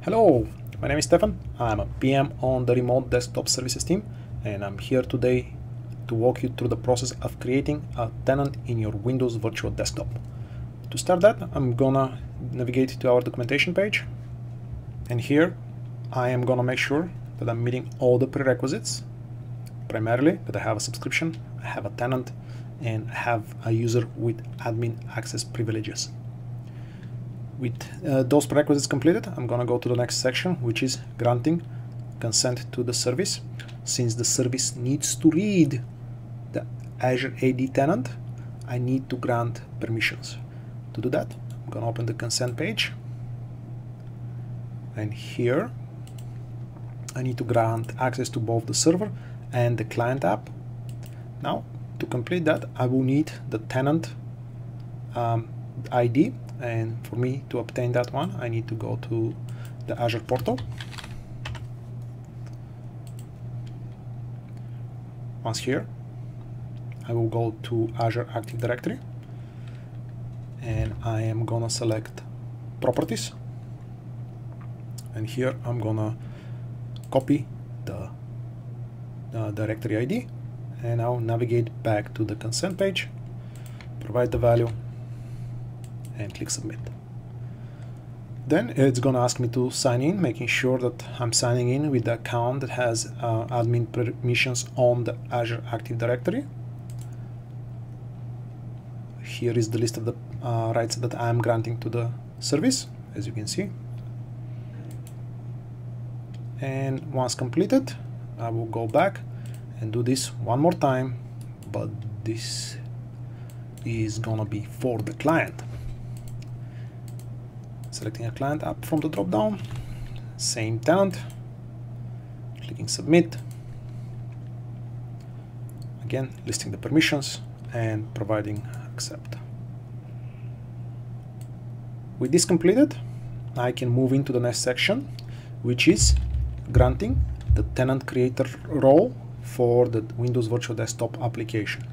Hello, my name is Stefan. I'm a PM on the remote desktop services team, and I'm here today to walk you through the process of creating a tenant in your Windows virtual desktop. To start that, I'm gonna navigate to our documentation page, and here I am gonna make sure that I'm meeting all the prerequisites, primarily that I have a subscription, I have a tenant, and I have a user with admin access privileges. With those prerequisites completed, I'm going to go to the next section, which is granting consent to the service. Since the service needs to read the Azure AD tenant, I need to grant permissions. To do that, I'm going to open the consent page. And here, I need to grant access to both the server and the client app. Now, to complete that, I will need the tenant ID. And for me to obtain that one, I need to go to the Azure portal. Once here, I will go to Azure Active Directory, and I am gonna select Properties. And here I'm gonna copy the directory ID, and I'll navigate back to the consent page, provide the value, and click submit. Then it's gonna ask me to sign in, making sure that I'm signing in with the account that has admin permissions on the Azure Active Directory. Here is the list of the rights that I'm granting to the service, as you can see. And once completed, I will go back and do this one more time, but this is gonna be for the client. Selecting a client app from the drop-down, same tenant, clicking submit, again listing the permissions and providing accept. With this completed, I can move into the next section, which is granting the Tenant Creator role for the Windows Virtual Desktop application.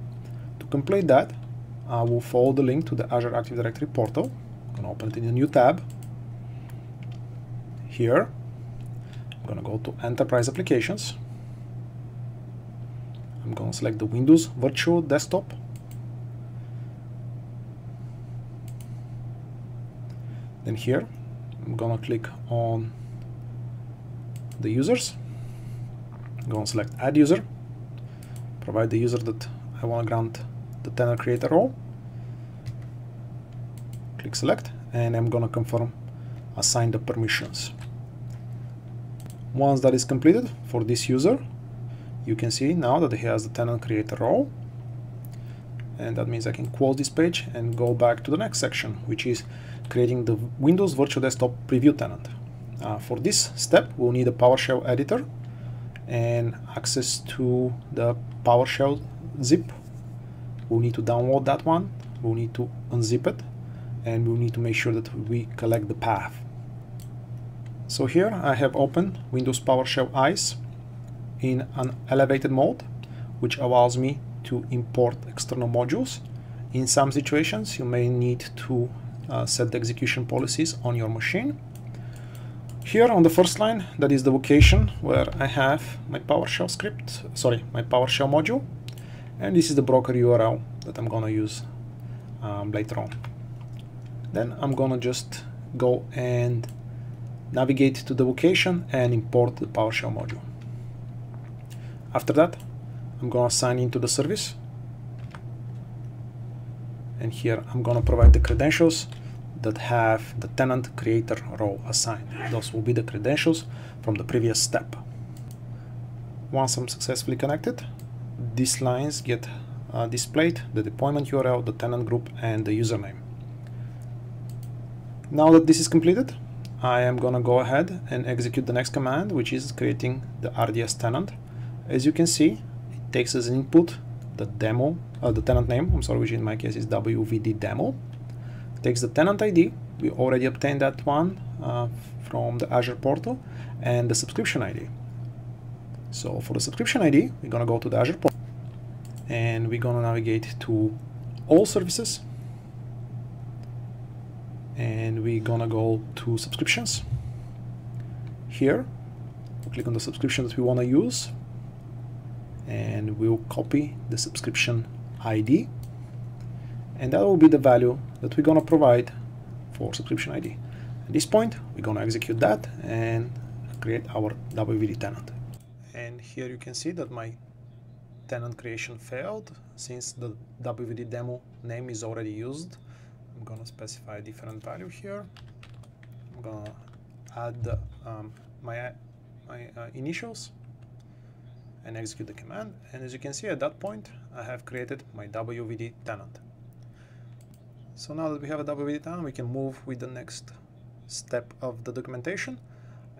To complete that, I will follow the link to the Azure Active Directory portal. I'm going to open it in a new tab. Here, I'm going to go to Enterprise Applications. I'm going to select the Windows Virtual Desktop. Then here, I'm going to click on the users. I'm going to select Add User, provide the user that I want to grant the Tenant Creator role. Click Select, and I'm going to confirm assign the permissions. Once that is completed for this user, you can see now that he has the Tenant Creator role, and that means I can close this page and go back to the next section, which is creating the Windows Virtual Desktop Preview tenant. For this step, we'll need a PowerShell editor and access to the PowerShell zip. We'll need to download that one, we'll need to unzip it, and we'll need to make sure that we collect the path. So here I have opened Windows PowerShell ICE in an elevated mode, which allows me to import external modules. In some situations, you may need to set the execution policies on your machine. Here on the first line, that is the location where I have my PowerShell script, my PowerShell module, and this is the broker URL that I'm gonna use later on. Then I'm gonna just go and navigate to the location and import the PowerShell module. After that, I'm gonna sign into the service, and here I'm gonna provide the credentials that have the Tenant Creator role assigned. Those will be the credentials from the previous step. Once I'm successfully connected, these lines get displayed: the deployment URL, the tenant group, and the username. Now that this is completed, I am gonna go ahead and execute the next command, which is creating the RDS tenant. As you can see, it takes as an input the demo, the tenant name, which in my case is WVD demo. It takes the tenant ID, we already obtained that one from the Azure portal, and the subscription ID. So for the subscription ID, we're gonna go to the Azure portal, and we're gonna navigate to All Services, and we're gonna go to subscriptions, here, we'll click on the subscription that we want to use, and we'll copy the subscription ID, and that will be the value that we're going to provide for subscription ID. At this point, we're going to execute that and create our WVD tenant. And here you can see that my tenant creation failed since the WVD demo name is already used. I'm going to specify a different value here. I'm going to add my initials and execute the command. And as you can see, at that point, I have created my WVD tenant. So now that we have a WVD tenant, we can move with the next step of the documentation,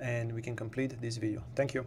and we can complete this video. Thank you.